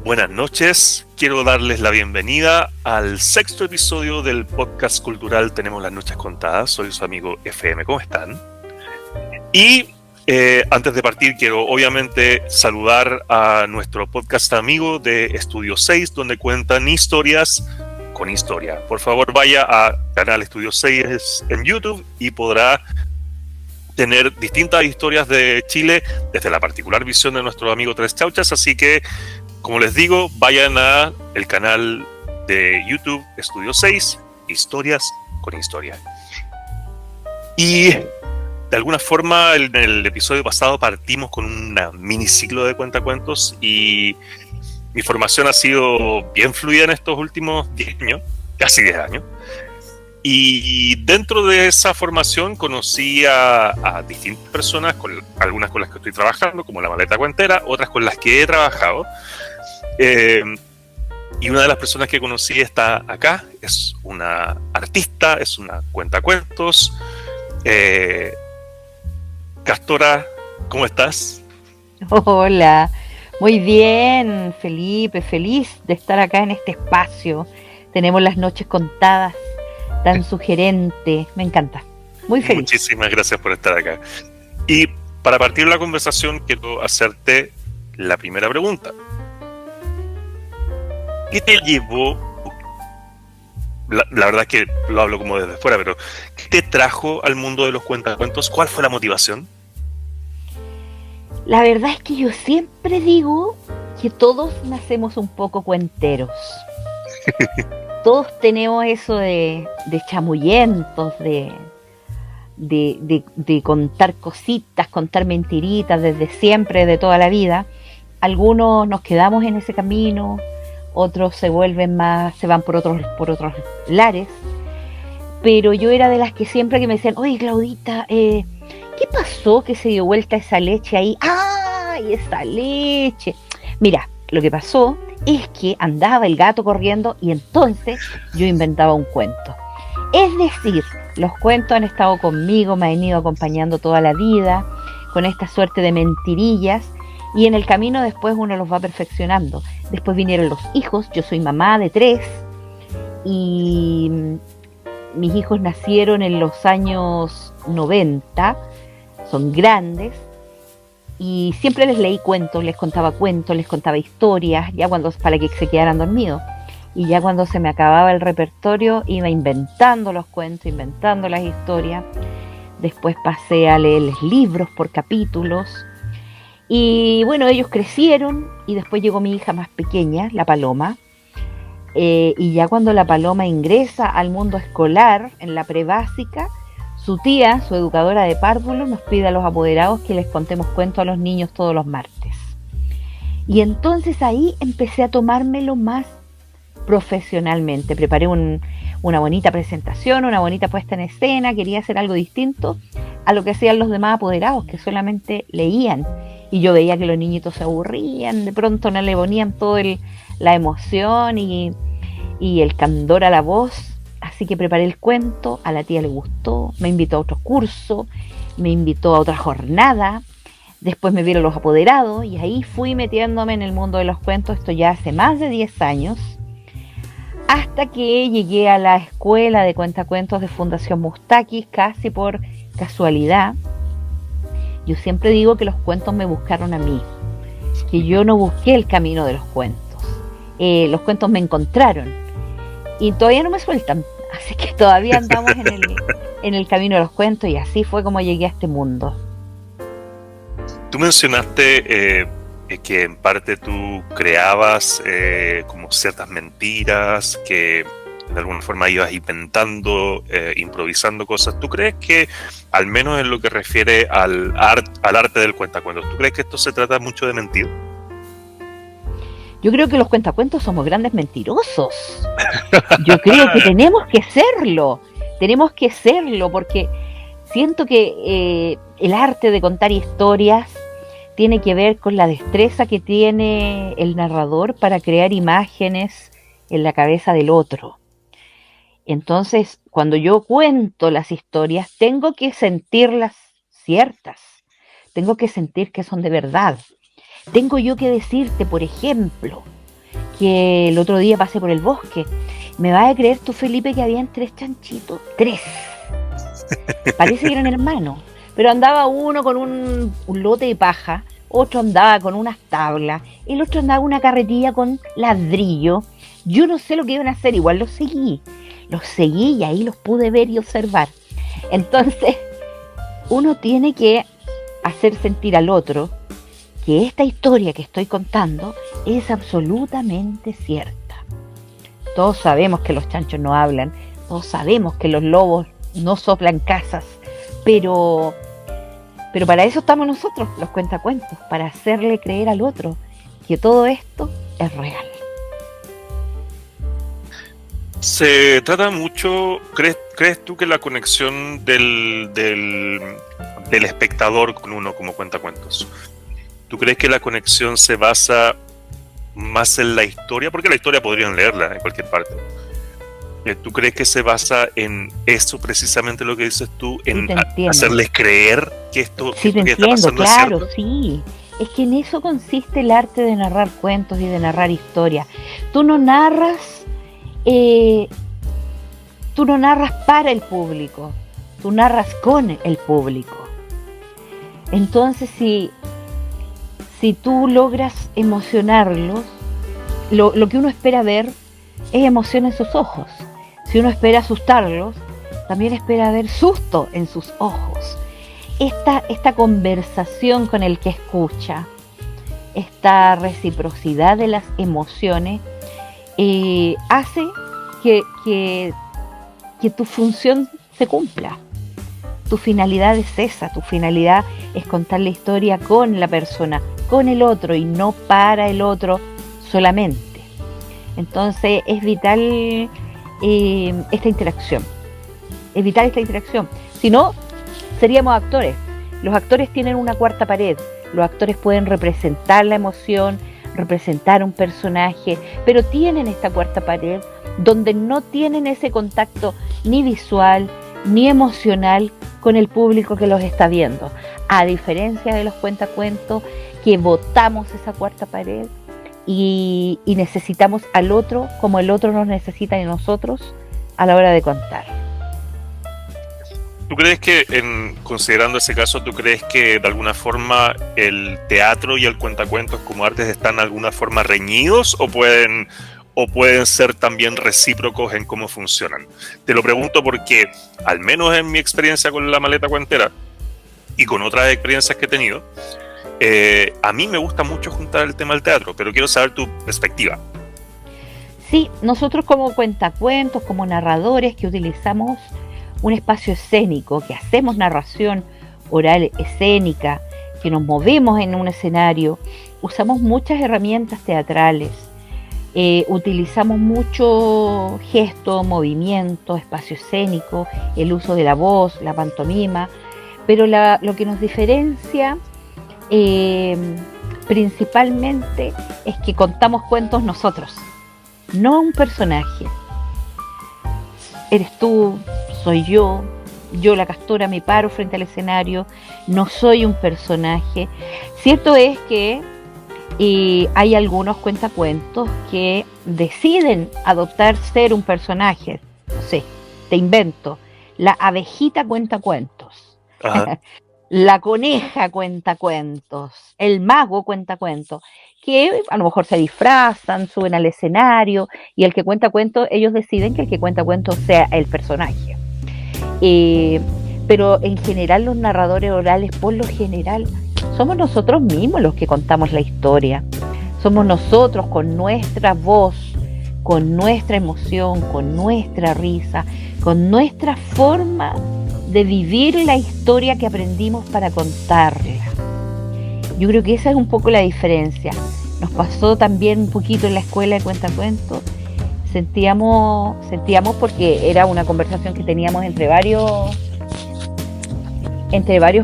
Buenas noches, quiero darles la bienvenida al sexto episodio del podcast cultural Tenemos las Noches Contadas. Soy su amigo FM, ¿cómo están? Y antes de partir quiero obviamente saludar a nuestro podcast amigo de Estudio 6, donde cuentan historias con historia. Por favor vaya a canal Estudio 6 en YouTube y podrá tener distintas historias de Chile desde la particular visión de nuestro amigo Tres Chauchas, así que como les digo, vayan a el canal de YouTube Estudio 6, Historias con Historia. Y de alguna forma en el episodio pasado partimos con un miniciclo de cuentacuentos y mi formación ha sido bien fluida en estos últimos 10 años, casi 10 años. Y dentro de esa formación conocí a distintas personas, algunas con las que estoy trabajando, como la Maleta Cuentera, otras con las que he trabajado. Y una de las personas que conocí está acá, es una artista, es una cuentacuentos. Castora, ¿cómo estás? Hola, muy bien, Felipe, feliz de estar acá en este espacio. Tenemos las noches contadas, tan sugerente, me encanta, muy feliz. Muchísimas gracias por estar acá. Y para partir la conversación quiero hacerte la primera pregunta. ¿Qué te llevó? La verdad es que lo hablo como desde fuera, pero ¿qué te trajo al mundo de los cuentacuentos? ¿Cuál fue la motivación? La verdad es que yo siempre digo que todos nacemos un poco cuenteros. Todos tenemos eso de chamullentos, de contar cositas, contar mentiritas desde siempre, de toda la vida. Algunos nos quedamos en ese camino, otros se van por otros lares, pero yo era de las que siempre que me decían, oye Claudita, ¿qué pasó que se dio vuelta esa leche ahí? ¡Ay, esa leche! Mira, lo que pasó es que andaba el gato corriendo y entonces yo inventaba un cuento. Es decir, los cuentos han estado conmigo, me han ido acompañando toda la vida, con esta suerte de mentirillas, y en el camino después uno los va perfeccionando. Después vinieron los hijos, yo soy mamá de 3 y mis hijos nacieron en los años 90, son grandes y siempre les leí cuentos, les contaba historias, ya cuando para que se quedaran dormidos. Y ya cuando se me acababa el repertorio iba inventando los cuentos, inventando las historias. Después pasé a leerles libros por capítulos. Y bueno, ellos crecieron y después llegó mi hija más pequeña, la Paloma. Y ya cuando la Paloma ingresa al mundo escolar, en la prebásica, su tía, su educadora de párvulos, nos pide a los apoderados que les contemos cuentos a los niños todos los martes. Y entonces ahí empecé a tomármelo más profesionalmente. Preparé una bonita presentación, una bonita puesta en escena, quería hacer algo distinto a lo que hacían los demás apoderados, que solamente leían. Y yo veía que los niñitos se aburrían, de pronto no le ponían toda la emoción y el candor a la voz. Así que preparé el cuento, a la tía le gustó, me invitó a otro curso, me invitó a otra jornada. Después me vieron los apoderados y ahí fui metiéndome en el mundo de los cuentos, esto ya hace más de 10 años, hasta que llegué a la escuela de cuentacuentos de Fundación Mustakis, casi por casualidad. Yo siempre digo que los cuentos me buscaron a mí, que yo no busqué el camino de los cuentos. Los cuentos me encontraron y todavía no me sueltan, así que todavía andamos en el camino de los cuentos y así fue como llegué a este mundo. Tú mencionaste que en parte tú creabas como ciertas mentiras, que de alguna forma ibas inventando, improvisando cosas. ¿Tú crees que, al menos en lo que refiere al arte del cuentacuentos, tú crees que esto se trata mucho de mentir? Yo creo que los cuentacuentos somos grandes mentirosos. Yo creo que tenemos que serlo, porque siento que el arte de contar historias tiene que ver con la destreza que tiene el narrador para crear imágenes en la cabeza del otro. Entonces, cuando yo cuento las historias, tengo que sentirlas ciertas, tengo que sentir que son de verdad. Tengo yo que decirte, por ejemplo, que el otro día pasé por el bosque. ¿Me vas a creer tú, Felipe, que habían 3 chanchitos? 3. Parece que eran hermanos, pero andaba uno con un lote de paja, otro andaba con unas tablas, el otro andaba una carretilla con ladrillo. Yo no sé lo que iban a hacer, igual los seguí y ahí los pude ver y observar. Entonces, uno tiene que hacer sentir al otro que esta historia que estoy contando es absolutamente cierta. Todos sabemos que los chanchos no hablan, todos sabemos que los lobos no soplan casas, pero para eso estamos nosotros, los cuentacuentos, para hacerle creer al otro que todo esto es real. Se trata mucho, ¿crees tú que la conexión del espectador con uno como cuentacuentos? ¿Tú crees que la conexión se basa más en la historia? Porque la historia podrían leerla en cualquier parte. ¿Tú crees que se basa en eso precisamente lo que dices tú? En hacerles creer que esto sí, que está pasando claro, es cierto. Sí. Es que en eso consiste el arte de narrar cuentos y de narrar historias. Tú no narras para el público, tú narras con el público. Entonces, si tú logras emocionarlos, lo que uno espera ver es emoción en sus ojos. Si uno espera asustarlos, también espera ver susto en sus ojos. Esta conversación con el que escucha, esta reciprocidad de las emociones, hace que tu función se cumpla. Tu finalidad es esa, tu finalidad es contar la historia con la persona, con el otro y no para el otro solamente. Entonces es vital esta interacción. Es vital esta interacción. Si no, seríamos actores. Los actores tienen una cuarta pared. Los actores pueden representar la emoción, representar un personaje, pero tienen esta cuarta pared donde no tienen ese contacto ni visual ni emocional con el público que los está viendo, a diferencia de los cuentacuentos que botamos esa cuarta pared y necesitamos al otro como el otro nos necesita de nosotros a la hora de contar. ¿Tú crees que, considerando ese caso, tú crees que de alguna forma el teatro y el cuentacuentos como artes están de alguna forma reñidos o pueden ser también recíprocos en cómo funcionan? Te lo pregunto porque, al menos en mi experiencia con La Maleta Cuentera y con otras experiencias que he tenido, a mí me gusta mucho juntar el tema del teatro, pero quiero saber tu perspectiva. Sí, nosotros como cuentacuentos, como narradores que utilizamos un espacio escénico, que hacemos narración oral escénica, que nos movemos en un escenario, usamos muchas herramientas teatrales, utilizamos mucho gesto, movimiento, espacio escénico, el uso de la voz, la pantomima, pero lo que nos diferencia principalmente es que contamos cuentos nosotros, no un personaje. Eres tú, soy yo la Castora me paro frente al escenario, no soy un personaje. Cierto es que hay algunos cuentacuentos que deciden adoptar ser un personaje. No sé, te invento, la abejita cuenta cuentos, la coneja cuenta cuentos, el mago cuenta cuentos, que a lo mejor se disfrazan, suben al escenario y el que cuenta cuentos, ellos deciden que el que cuenta cuentos sea el personaje. Pero en general los narradores orales, por lo general, somos nosotros mismos los que contamos la historia. Somos nosotros con nuestra voz, con nuestra emoción, con nuestra risa, con nuestra forma de vivir la historia que aprendimos para contarla. Yo creo que esa es un poco la diferencia. Nos pasó también un poquito en la escuela de cuentacuentos. Sentíamos porque era una conversación que teníamos entre varios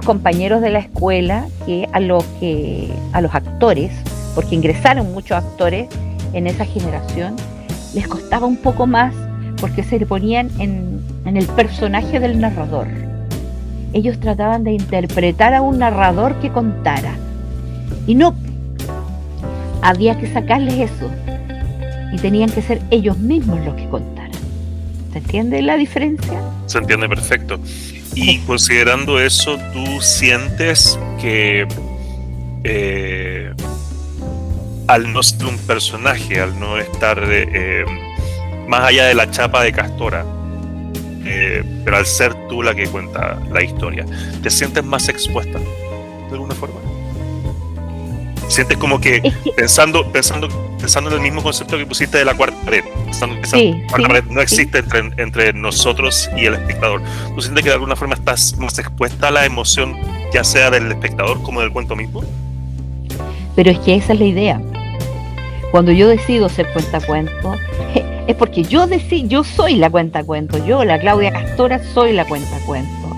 compañeros de la escuela, que a los actores, porque ingresaron muchos actores en esa generación, les costaba un poco más porque se le ponían en el personaje del narrador. Ellos trataban de interpretar a un narrador que contara. Y no, había que sacarles eso. Y tenían que ser ellos mismos los que contaran. ¿Se entiende la diferencia? Se entiende perfecto. Y considerando eso, ¿tú sientes que al no ser un personaje, al no estar más allá de la chapa de Castora, pero al ser tú la que cuenta la historia, te sientes más expuesta de alguna forma? ¿Sientes como que pensando en el mismo concepto que pusiste de la cuarta pared, cuarta pared no existe entre nosotros y el espectador? ¿Tú sientes que de alguna forma estás más expuesta a la emoción, ya sea del espectador como del cuento mismo? Pero es que esa es la idea. Cuando yo decido ser cuentacuentos, es porque yo soy la cuentacuentos. Yo, la Claudia Castora, soy la cuentacuentos.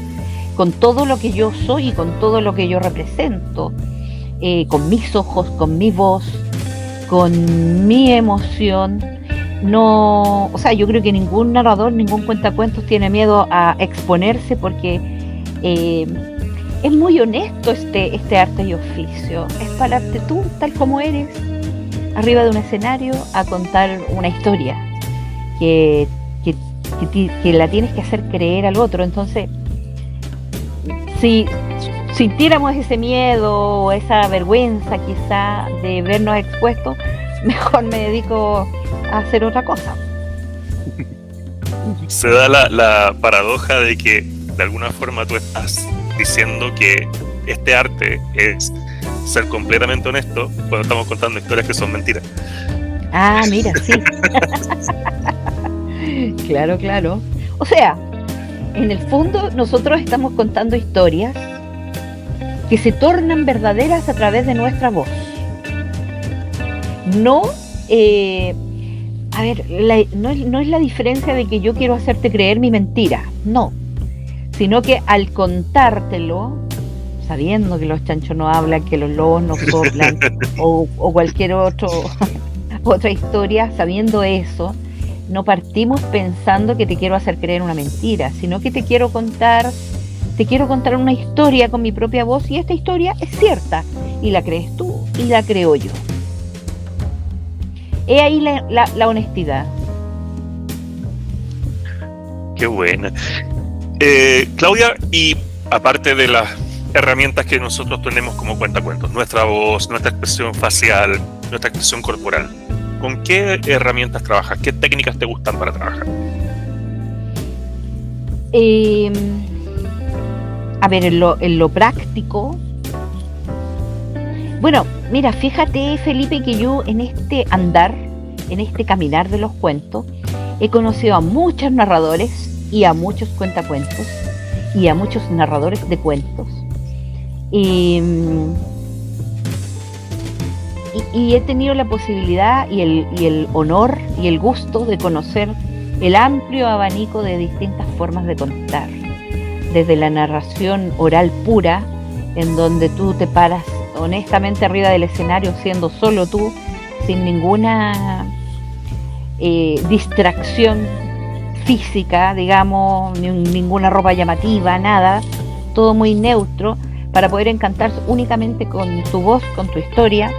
Con todo lo que yo soy y con todo lo que yo represento. Con mis ojos, con mi voz, con mi emoción. No, o sea, yo creo que ningún narrador, ningún cuentacuentos tiene miedo a exponerse, porque es muy honesto este arte y oficio. Es pararte tú, tal como eres, arriba de un escenario, a contar una historia que la tienes que hacer creer al otro. Entonces, si sintiéramos ese miedo o esa vergüenza quizá de vernos expuestos, mejor me dedico a hacer otra cosa. Se da la paradoja de que de alguna forma tú estás diciendo que este arte es ser completamente honesto cuando estamos contando historias que son mentiras. Ah, mira, sí. Claro. O sea, en el fondo nosotros estamos contando historias que se tornan verdaderas a través de nuestra voz. No, no es la diferencia de que yo quiero hacerte creer mi mentira, no, sino que al contártelo, sabiendo que los chanchos no hablan, que los lobos no soplan, o cualquier otra historia, sabiendo eso, no partimos pensando que te quiero hacer creer una mentira, sino que te quiero contar una historia con mi propia voz, y esta historia es cierta, y la crees tú, y la creo yo. He ahí la honestidad. Qué buena. Claudia, y aparte de las herramientas que nosotros tenemos como cuentacuentos, nuestra voz, nuestra expresión facial, nuestra expresión corporal, ¿con qué herramientas trabajas? ¿Qué técnicas te gustan para trabajar? A ver, en lo práctico. Bueno, mira, fíjate, Felipe, que yo en este caminar de los cuentos, he conocido a muchos narradores y a muchos cuentacuentos y a muchos narradores de cuentos. Y he tenido la posibilidad y el honor y el gusto de conocer el amplio abanico de distintas formas de contar. Desde la narración oral pura, en donde tú te paras honestamente arriba del escenario siendo solo tú, sin ninguna distracción física, digamos, ninguna ropa llamativa, nada, todo muy neutro, para poder encantar únicamente con tu voz, con tu historia,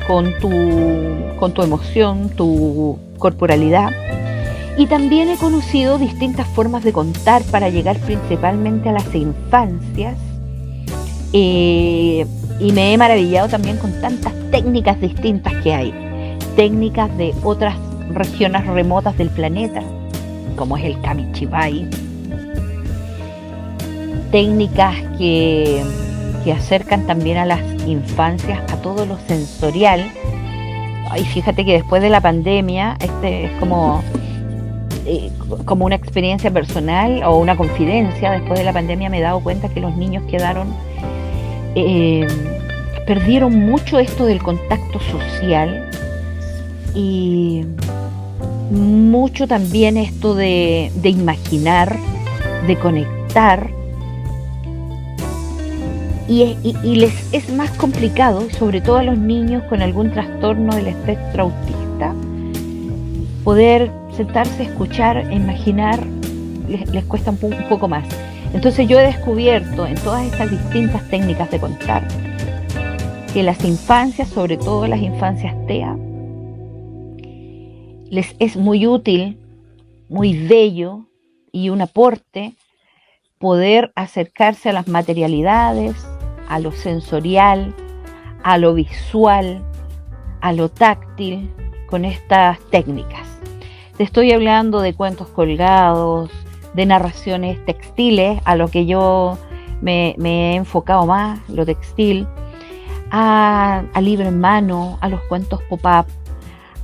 con tu emoción, tu corporalidad. Y también he conocido distintas formas de contar para llegar principalmente a las infancias, y me he maravillado también con tantas técnicas distintas que hay, técnicas de otras regiones remotas del planeta, como es el Kamichibai, técnicas que acercan también a las infancias a todo lo sensorial. Ay, fíjate que después de la pandemia, es como una experiencia personal o una confidencia. Después de la pandemia me he dado cuenta que los niños quedaron perdieron mucho esto del contacto social y mucho también esto de imaginar, de conectar, y les es más complicado, sobre todo a los niños con algún trastorno del espectro autista, poder sentarse, escuchar e imaginar, les cuesta un poco más. Entonces yo he descubierto en todas estas distintas técnicas de contar que las infancias, sobre todo las infancias TEA, les es muy útil, muy bello y un aporte poder acercarse a las materialidades, a lo sensorial, a lo visual, a lo táctil con estas técnicas. Te estoy hablando de cuentos colgados, de narraciones textiles, a lo que yo me he enfocado más, lo textil, a libro en mano, a los cuentos pop-up,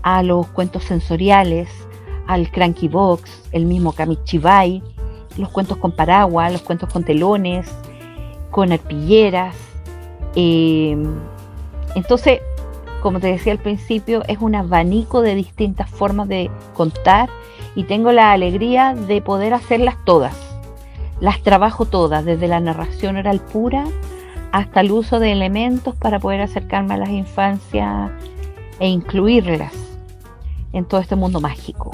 a los cuentos sensoriales, al cranky box, el mismo Kamichibai, los cuentos con paraguas, los cuentos con telones, con arpilleras. Entonces, como te decía al principio, es un abanico de distintas formas de contar y tengo la alegría de poder hacerlas todas. Las trabajo todas, desde la narración oral pura hasta el uso de elementos para poder acercarme a las infancias e incluirlas en todo este mundo mágico.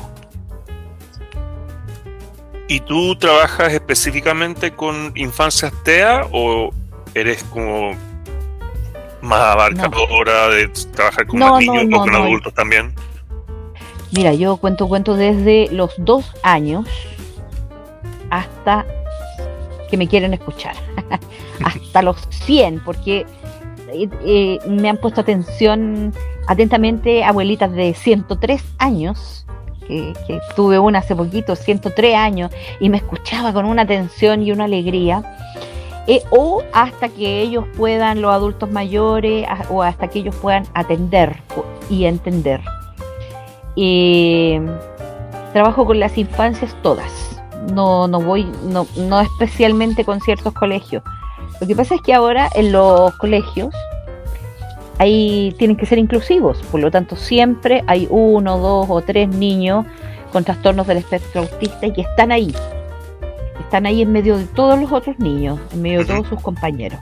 ¿Y tú trabajas específicamente con infancias TEA o eres como más abarcadora de trabajar con más niños o con adultos también? Mira, yo cuento desde los 2 años hasta que me quieren escuchar, hasta los 100, porque me han puesto atención atentamente abuelitas de 103 años, que tuve una hace poquito, 103 años, y me escuchaba con una atención y una alegría, o hasta que ellos puedan, los adultos mayores, o hasta que ellos puedan atender y entender. Trabajo con las infancias todas, no especialmente con ciertos colegios. Lo que pasa es que ahora en los colegios ahí tienen que ser inclusivos, por lo tanto siempre hay 1, 2 o 3 niños con trastornos del espectro autista y que están ahí en medio de todos los otros niños, en medio de todos sus compañeros.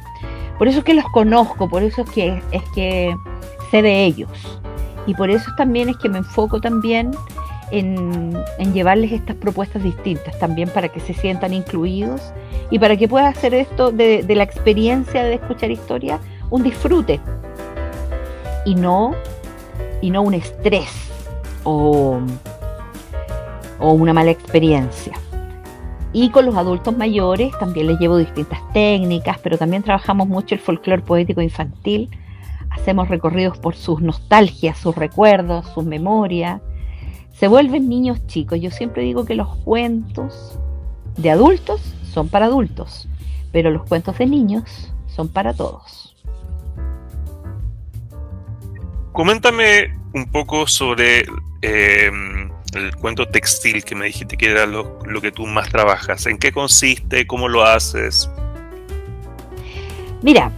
Por eso es que los conozco, por eso es que sé de ellos, y por eso también es que me enfoco también en llevarles estas propuestas distintas, también para que se sientan incluidos y para que puedan hacer esto de la experiencia de escuchar historias un disfrute y no un estrés o una mala experiencia. Y con los adultos mayores también les llevo distintas técnicas, pero también trabajamos mucho el folclore poético infantil. Hacemos recorridos por sus nostalgias, sus recuerdos, sus memorias. Se vuelven niños chicos. Yo siempre digo que los cuentos de adultos son para adultos, pero los cuentos de niños son para todos. Coméntame un poco sobre el cuento textil que me dijiste que era lo que tú más trabajas. ¿En qué consiste? ¿Cómo lo haces? Mira,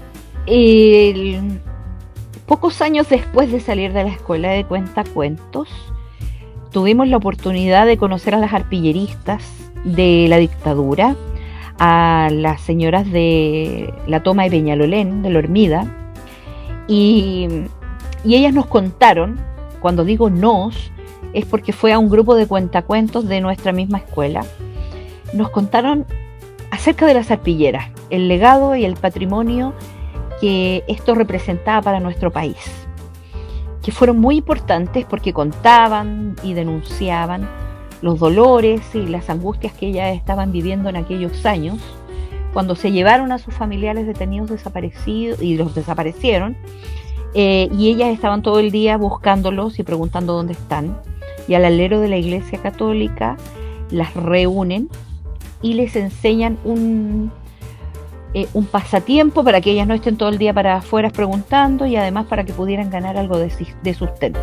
pocos años después de salir de la escuela de cuentacuentos, tuvimos la oportunidad de conocer a las arpilleristas de la dictadura, a las señoras de La Toma y Peñalolén, de La Hormida, y ellas nos contaron, cuando digo nos, es porque fue a un grupo de cuentacuentos de nuestra misma escuela, nos contaron acerca de las arpilleras, el legado y el patrimonio que esto representaba para nuestro país, que fueron muy importantes porque contaban y denunciaban los dolores y las angustias que ellas estaban viviendo en aquellos años, cuando se llevaron a sus familiares detenidos desaparecidos y los desaparecieron, y ellas estaban todo el día buscándolos y preguntando dónde están, y al alero de la Iglesia Católica las reúnen y les enseñan un pasatiempo para que ellas no estén todo el día para afuera preguntando, y además para que pudieran ganar algo de sustento.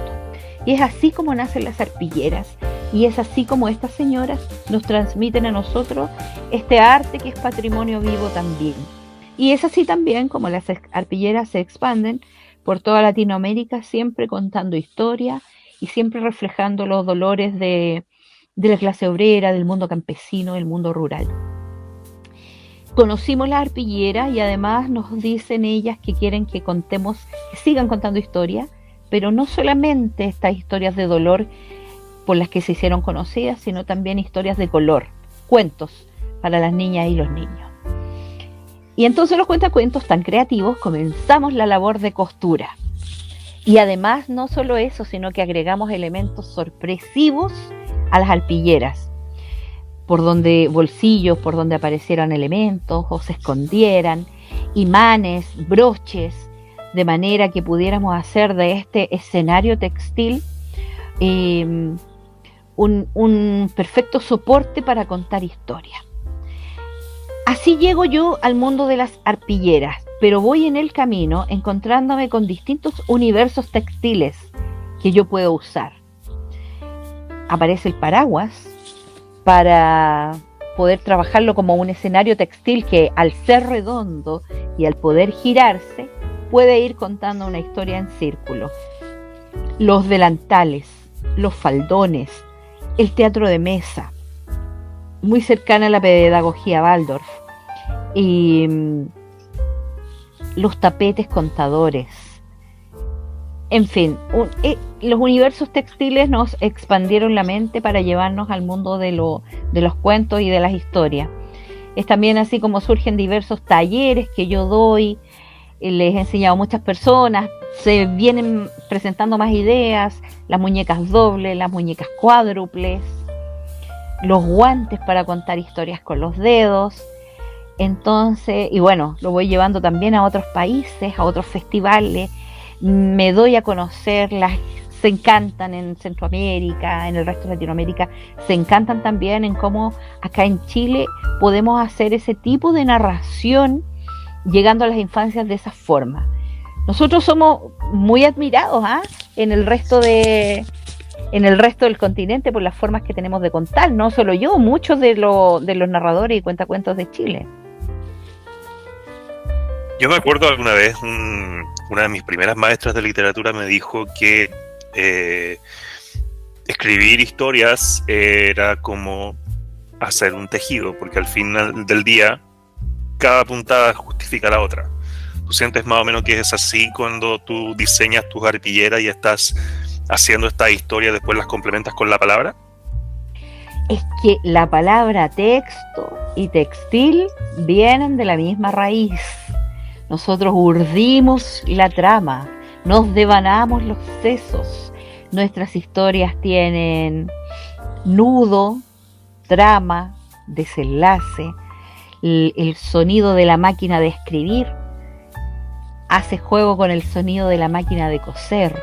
Y es así como nacen las arpilleras, y es así como estas señoras nos transmiten a nosotros este arte que es patrimonio vivo también, Y es así también como las arpilleras se expanden por toda Latinoamérica, siempre contando historia y siempre reflejando los dolores de la clase obrera, del mundo campesino, del mundo rural. Conocimos las arpilleras y además nos dicen ellas que quieren que contemos, que sigan contando historias, pero no solamente estas historias de dolor por las que se hicieron conocidas, sino también historias de color, cuentos para las niñas y los niños. Y entonces los cuentacuentos tan creativos comenzamos la labor de costura. Y además no solo eso, sino que agregamos elementos sorpresivos a las arpilleras, por donde bolsillos, por donde aparecieran elementos o se escondieran, imanes, broches, de manera que pudiéramos hacer de este escenario textil un perfecto soporte para contar historias. Así llego yo al mundo de las arpilleras, pero voy en el camino encontrándome con distintos universos textiles que yo puedo usar. Aparece el paraguas para poder trabajarlo como un escenario textil que, al ser redondo y al poder girarse, puede ir contando una historia en círculo. Los delantales, los faldones, el teatro de mesa, muy cercana a la pedagogía Waldorf, y los tapetes contadores. En fin, los universos textiles nos expandieron la mente para llevarnos al mundo de los cuentos y de las historias. Es también así como surgen diversos talleres que yo doy, les he enseñado a muchas personas, se vienen presentando más ideas, las muñecas dobles, las muñecas cuádruples, los guantes para contar historias con los dedos. Entonces, y bueno, lo voy llevando también a otros países, a otros festivales. Me doy a conocer, se encantan en Centroamérica, en el resto de Latinoamérica, se encantan también en cómo acá en Chile podemos hacer ese tipo de narración llegando a las infancias de esa forma. Nosotros somos muy admirados en el resto del continente por las formas que tenemos de contar, no solo yo, muchos de los narradores y cuentacuentos de Chile. Yo me acuerdo alguna vez, una de mis primeras maestras de literatura me dijo que escribir historias era como hacer un tejido, porque al final del día cada puntada justifica la otra. ¿Tú sientes más o menos que es así cuando tú diseñas tus arpilleras y estás haciendo esta historia, después las complementas con la palabra? Es que la palabra texto y textil vienen de la misma raíz. Nosotros urdimos la trama, nos devanamos los sesos. Nuestras historias tienen nudo, trama, desenlace. El sonido de la máquina de escribir hace juego con el sonido de la máquina de coser.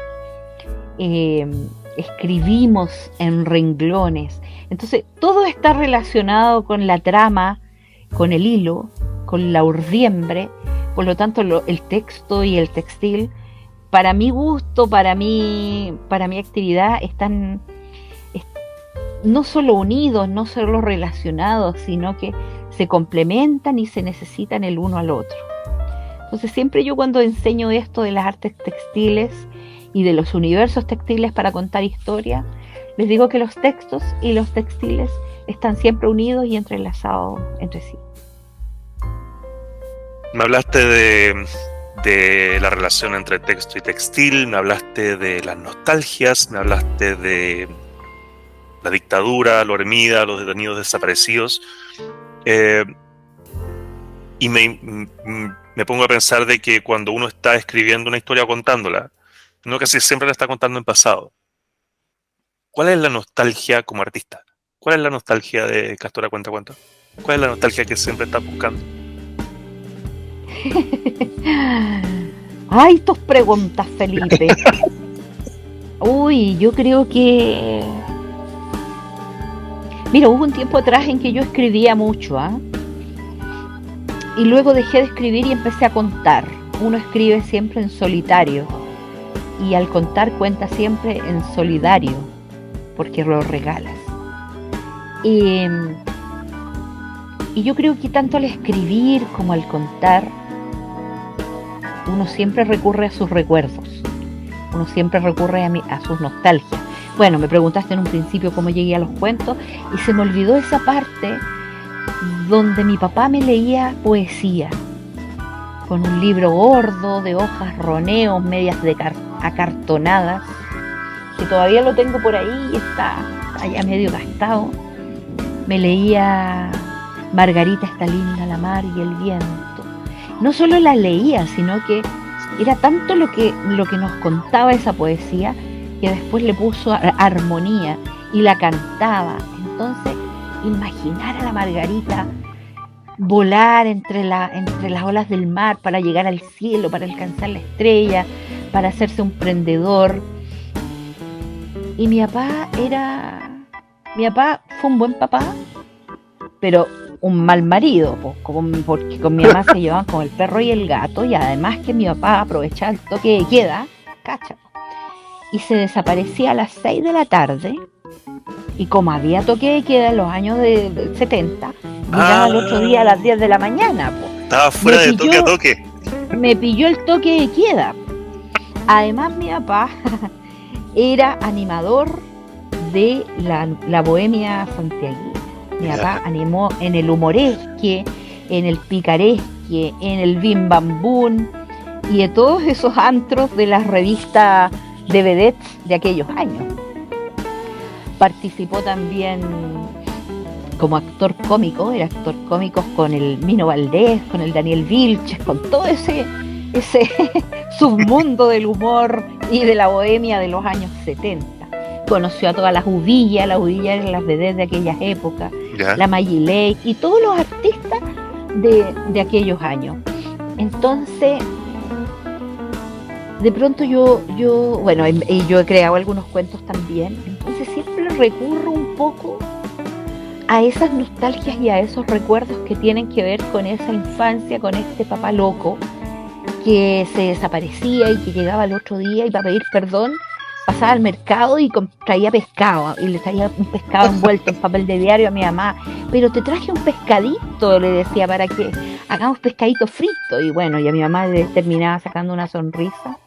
Escribimos en renglones. Entonces, todo está relacionado con la trama, con el hilo, con la urdiembre. Por lo tanto, el texto y el textil, para mi gusto, para mi actividad, están no solo unidos, no solo relacionados, sino que se complementan y se necesitan el uno al otro. Entonces, siempre yo cuando enseño esto de las artes textiles y de los universos textiles para contar historia, les digo que los textos y los textiles están siempre unidos y entrelazados entre sí. Me hablaste de la relación entre texto y textil, me hablaste de las nostalgias, me hablaste de la dictadura, la hormida, los detenidos desaparecidos, y me pongo a pensar de que cuando uno está escribiendo una historia o contándola, no casi siempre la está contando en pasado. ¿Cuál es la nostalgia como artista? ¿Cuál es la nostalgia de Castora Cuenta Cuentos? ¿Cuál es la nostalgia que siempre estás buscando? Ay, tus preguntas, Felipe. Uy, yo creo que... Mira, hubo un tiempo atrás en que yo escribía mucho, y luego dejé de escribir y empecé a contar. Uno escribe siempre en solitario y al contar cuenta siempre en solidario, porque lo regalas. Y yo creo que tanto al escribir como al contar uno siempre recurre a sus recuerdos, uno siempre recurre a sus nostalgias. Bueno, me preguntaste en un principio cómo llegué a los cuentos y se me olvidó esa parte donde mi papá me leía poesía con un libro gordo de hojas roneos, medias acartonadas, que todavía lo tengo por ahí y está allá medio gastado. Me leía Margarita está linda la mar y el viento. No solo la leía, sino que era tanto lo que nos contaba esa poesía, que después le puso armonía y la cantaba. Entonces, imaginar a la Margarita volar entre las olas del mar para llegar al cielo, para alcanzar la estrella, para hacerse un prendedor. Y mi papá fue un buen papá, pero un mal marido, porque con mi mamá se llevaban como el perro y el gato, y además que mi papá aprovechaba el toque de queda, cacha, y se desaparecía a las 6 de la tarde, y como había toque de queda en los años de 70, llegaba el otro día a las 10 de la mañana. Estaba fuera de toque a toque. Me pilló el toque de queda. Además, mi papá era animador de la bohemia santiaguina. Mi papá animó en el humoresque, en el picaresque, en el bim bam boom y de todos esos antros de las revistas de vedettes de aquellos años. Participó también como actor cómico, era actor cómico con el Mino Valdés, con el Daniel Vilches, con todo ese submundo del humor y de la bohemia de los años 70. Conoció a todas las Udillas eran las vedettes de aquellas épocas, la Mayiley y todos los artistas de aquellos años. Entonces, de pronto yo he creado algunos cuentos también, entonces siempre recurro un poco a esas nostalgias y a esos recuerdos que tienen que ver con esa infancia, con este papá loco que se desaparecía y que llegaba el otro día y para pedir perdón pasaba al mercado y traía pescado y le traía un pescado envuelto en papel de diario a mi mamá. Pero te traje un pescadito, le decía, para que hagamos pescadito frito. Y bueno, y a mi mamá le terminaba sacando una sonrisa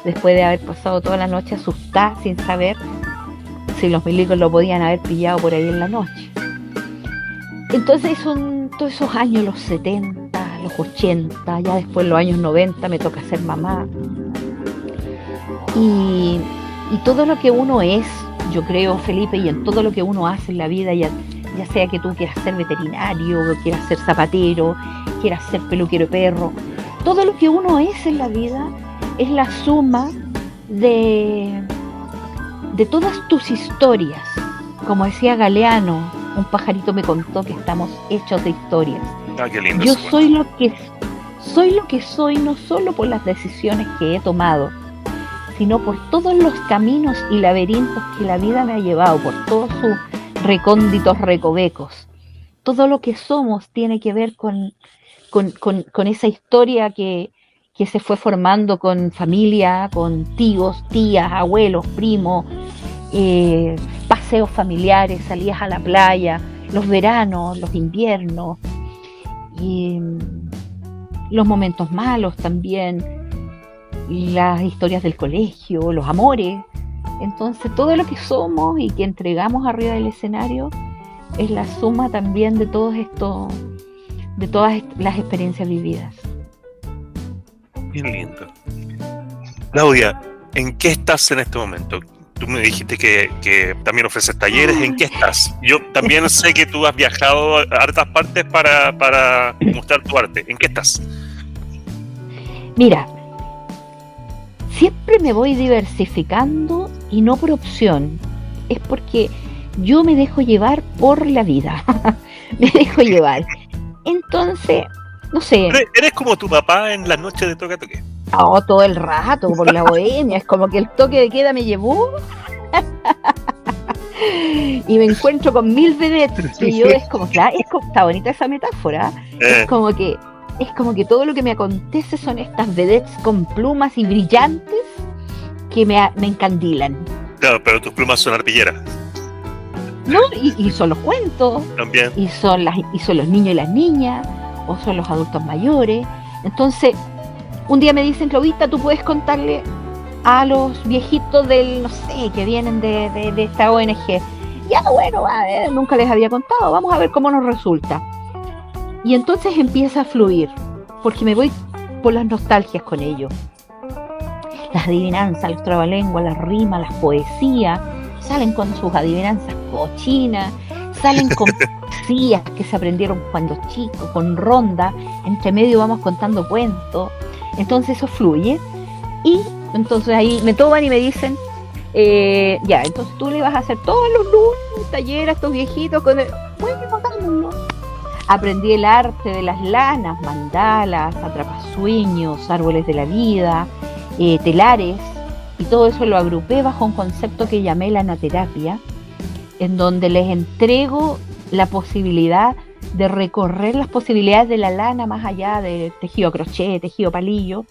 después de haber pasado toda la noche asustada sin saber si los milicos lo podían haber pillado por ahí en la noche. Entonces son todos esos años, los 70, los 80, ya después los años 90 me toca ser mamá. Y todo lo que uno es, yo creo, Felipe, y en todo lo que uno hace en la vida, ya sea que tú quieras ser veterinario, quieras ser zapatero, quieras ser peluquero de perro, todo lo que uno es en la vida es la suma de todas tus historias. Como decía Galeano, un pajarito me contó que estamos hechos de historias. Qué lindo. Yo soy lo que soy no solo por las decisiones que he tomado, sino por todos los caminos y laberintos que la vida me ha llevado, por todos sus recónditos recovecos. Todo lo que somos tiene que ver con esa historia que se fue formando con familia, con tíos, tías, abuelos, primos, paseos familiares, salidas a la playa, los veranos, los inviernos, y los momentos malos también, las historias del colegio, los amores. Entonces todo lo que somos y que entregamos arriba del escenario es la suma también de todo esto, de todas las experiencias vividas. Bien lindo. Claudia, ¿en qué estás en este momento? Tú me dijiste que también ofreces talleres. ¿En qué estás? Yo también sé que tú has viajado a hartas partes para mostrar tu arte. ¿En qué estás? Mira, siempre me voy diversificando y no por opción. Es porque yo me dejo llevar por la vida. Me dejo llevar. Entonces, no sé. ¿Eres como tu papá en las noches de toque a toque? Oh, todo el rato, por la bohemia. Es como que el toque de queda me llevó. Y me encuentro con 1000 vedettes. Y yo es como, claro, está bonita esa metáfora. Es como que todo lo que me acontece son estas vedettes con plumas y brillantes que me encandilan. Claro, pero tus plumas son arpilleras. No, y son los cuentos. También. Y son los niños y las niñas, o son los adultos mayores. Entonces, Un día me dicen, Claudita, tú puedes contarle a los viejitos del, no sé, que vienen de esta ONG. Ya, bueno, nunca les había contado, vamos a ver cómo nos resulta. Y entonces empieza a fluir, porque me voy por las nostalgias con ellos. Las adivinanzas, los trabalenguas, las rimas, las poesías, salen con sus adivinanzas cochinas, salen con poesías que se aprendieron cuando chicos, con ronda, entre medio vamos contando cuentos, entonces eso fluye, y entonces ahí me toman y me dicen, ya, entonces tú le vas a hacer todos los lunes un taller a estos viejitos con el... Bueno, hagámoslo. Aprendí el arte de las lanas, mandalas, atrapasueños, árboles de la vida, telares, y todo eso lo agrupé bajo un concepto que llamé la anaterapia, en donde les entrego la posibilidad de recorrer las posibilidades de la lana más allá de tejido a crochet, tejido palillo,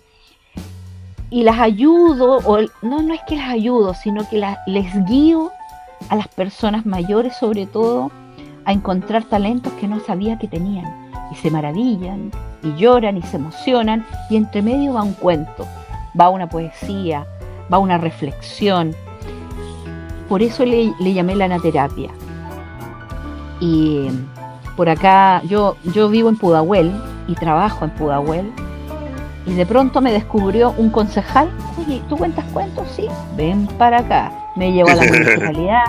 y las ayudo, no es que las ayudo, sino que les guío a las personas mayores, sobre todo, a encontrar talentos que no sabía que tenían, y se maravillan, y lloran, y se emocionan, y entre medio va un cuento, va una poesía, va una reflexión. Por eso le llamé la anaterapia. Y por acá, yo vivo en Pudahuel y trabajo en Pudahuel, y de pronto me descubrió un concejal. Oye, ¿tú cuentas cuentos? Sí, ven para acá. Me llevó a la municipalidad.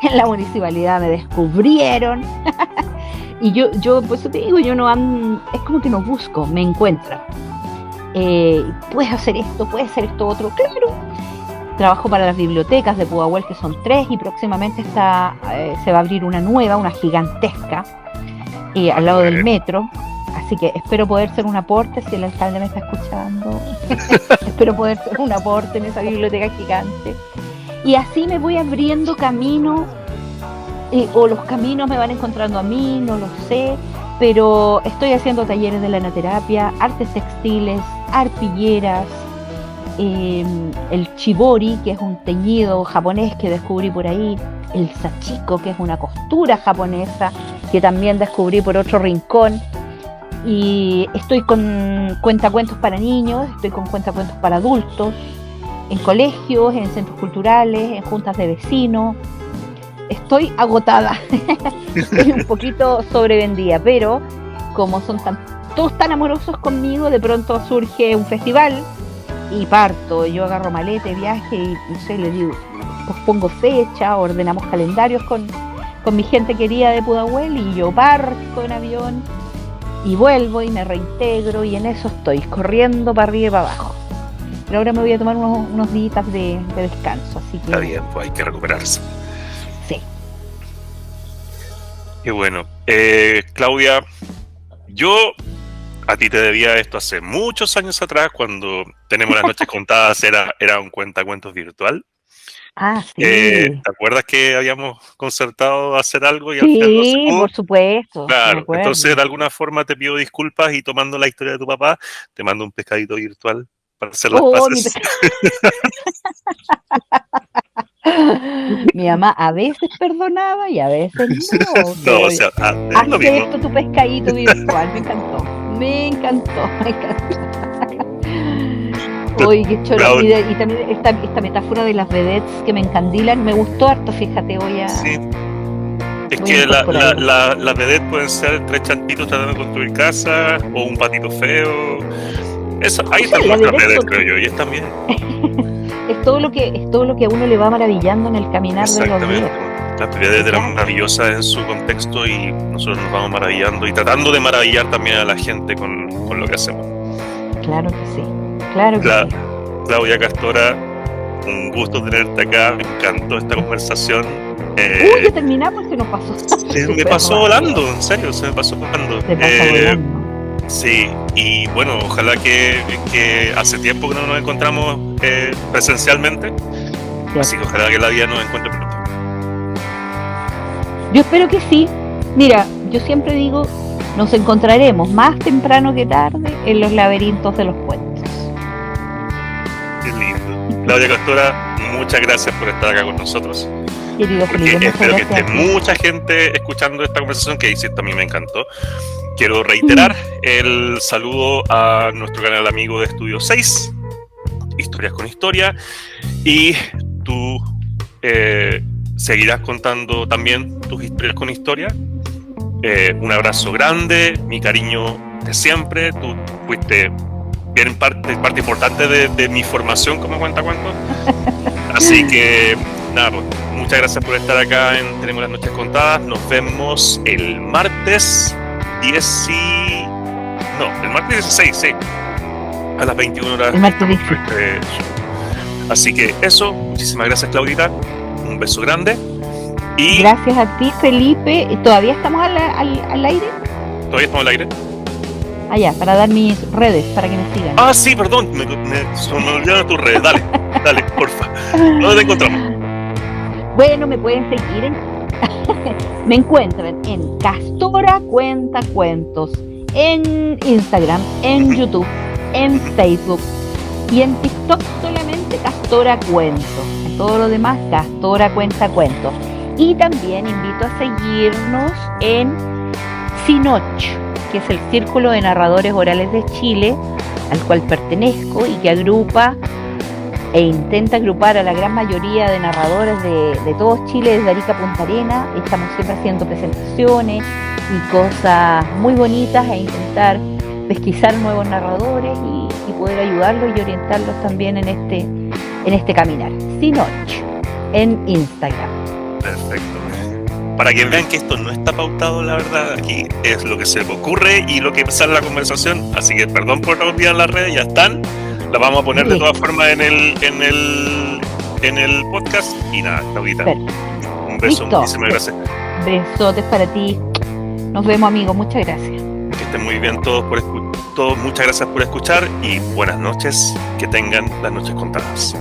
En la municipalidad me descubrieron. Y yo pues te digo, yo no ando, es como que no busco, me encuentran. Puedes hacer esto, puedes hacer esto otro, claro. Trabajo para las bibliotecas de Pudahuel, que son 3, y próximamente se va a abrir una nueva, una gigantesca, al lado del metro. Así que espero poder ser un aporte, si el alcalde me está escuchando. Espero poder ser un aporte en esa biblioteca gigante. Y así me voy abriendo camino, o los caminos me van encontrando a mí, no lo sé, pero estoy haciendo talleres de la anaterapia, artes textiles, arpilleras, el chibori, que es un teñido japonés que descubrí por ahí, el sachiko, que es una costura japonesa que también descubrí por otro rincón, y estoy con cuentacuentos para niños, estoy con cuentacuentos para adultos, en colegios, en centros culturales, en juntas de vecinos. Estoy agotada, estoy un poquito sobrevendida, pero como son todos tan amorosos conmigo, de pronto surge un festival y parto. Yo agarro malete, viaje y no sé, le digo, pues pongo fecha, ordenamos calendarios con mi gente querida de Pudahuel, y yo parto en avión y vuelvo y me reintegro, y en eso estoy, corriendo para arriba y para abajo. Pero ahora me voy a tomar unos días de descanso, así que... Está bien, pues hay que recuperarse. Sí. Qué bueno. Claudia, yo a ti te debía esto hace muchos años atrás, cuando Tenemos las Noches Contadas era un cuentacuentos virtual. Ah, sí. ¿Te acuerdas que habíamos concertado hacer algo y al final no se Sí, pudo? por supuesto. Claro, entonces de alguna forma te pido disculpas, y tomando la historia de tu papá, te mando un pescadito virtual para hacer las paces. Mi mamá a veces perdonaba y a veces no. No, o sea, es lo mismo. Acepto tu pescadito virtual, me encantó. Me encantó. Oye, qué choro. Y también esta metáfora de las vedettes que me encandilan, me gustó harto, fíjate, Sí. Es que las vedettes pueden ser 3 chantitos tratando de construir casa, o un patito feo. Eso, ahí están las vedettes, creo yo, y es también. Es todo lo que a uno le va maravillando en el caminar de los días. Las vedettes eran maravillosas en su contexto, y nosotros nos vamos maravillando y tratando de maravillar también a la gente con lo que hacemos. Claro que sí. Claro que sí. Claudia Castora, un gusto tenerte acá, me encantó esta conversación. Ya terminamos, se nos pasó. Me pasó volando, en serio, se me pasó volando. Volando. Sí, y bueno, ojalá que hace tiempo que no nos encontramos presencialmente, sí. Así que ojalá que la vida nos encuentre pronto. Yo espero que sí. Mira, yo siempre digo, nos encontraremos más temprano que tarde en los laberintos de los puentes. Qué lindo. Claudia Castora, muchas gracias por estar acá con nosotros. Querido Felipe, espero que esté mucha gente escuchando esta conversación, que insisto, a mí me encantó. quiero reiterar el saludo a nuestro canal amigo de Estudio 6, Historias con Historia, y tú seguirás contando también tus historias con historia. Un abrazo grande, mi cariño de siempre. Tú fuiste bien parte importante de mi formación como cuentacuentos. Así que nada, pues, muchas gracias por estar acá en Tenemos las Noches Contadas. Nos vemos el martes el martes 16, sí, a las 21 horas. El martes 16. Así que eso, muchísimas gracias, Claudita. Un beso grande. Y gracias a ti, Felipe. ¿Todavía estamos al aire? ¿Todavía estamos al aire? Allá, para dar mis redes, para que me sigan. Ah, sí, perdón, me olvidaron tus redes. Dale, porfa. ¿Dónde te encontramos? Bueno, me pueden seguir me encuentran en Castora Cuenta Cuentos, en Instagram, en YouTube, en Facebook y en TikTok solamente Castora Cuentos. En todo lo demás, Castora Cuenta Cuentos. Y también invito a seguirnos en Sinoch, que es el Círculo de Narradores Orales de Chile, al cual pertenezco y que agrupa e intenta agrupar a la gran mayoría de narradores de todo Chile, desde Arica a Punta Arenas. Estamos siempre haciendo presentaciones y cosas muy bonitas e intentar pesquisar nuevos narradores y poder ayudarlos y orientarlos también en este caminar. Sinoch, en Instagram. Perfecto. Para que vean que esto no está pautado, la verdad, aquí es lo que se me ocurre y lo que sale en la conversación, así que perdón por no olvidar las redes, ya están. La vamos a poner de todas formas en el podcast. Y nada, Claudita, un beso, listo. Muchísimas gracias. Besotes para ti. Nos vemos, amigos. Muchas gracias. Que estén muy bien todos muchas gracias por escuchar y buenas noches. Que tengan las noches contadas.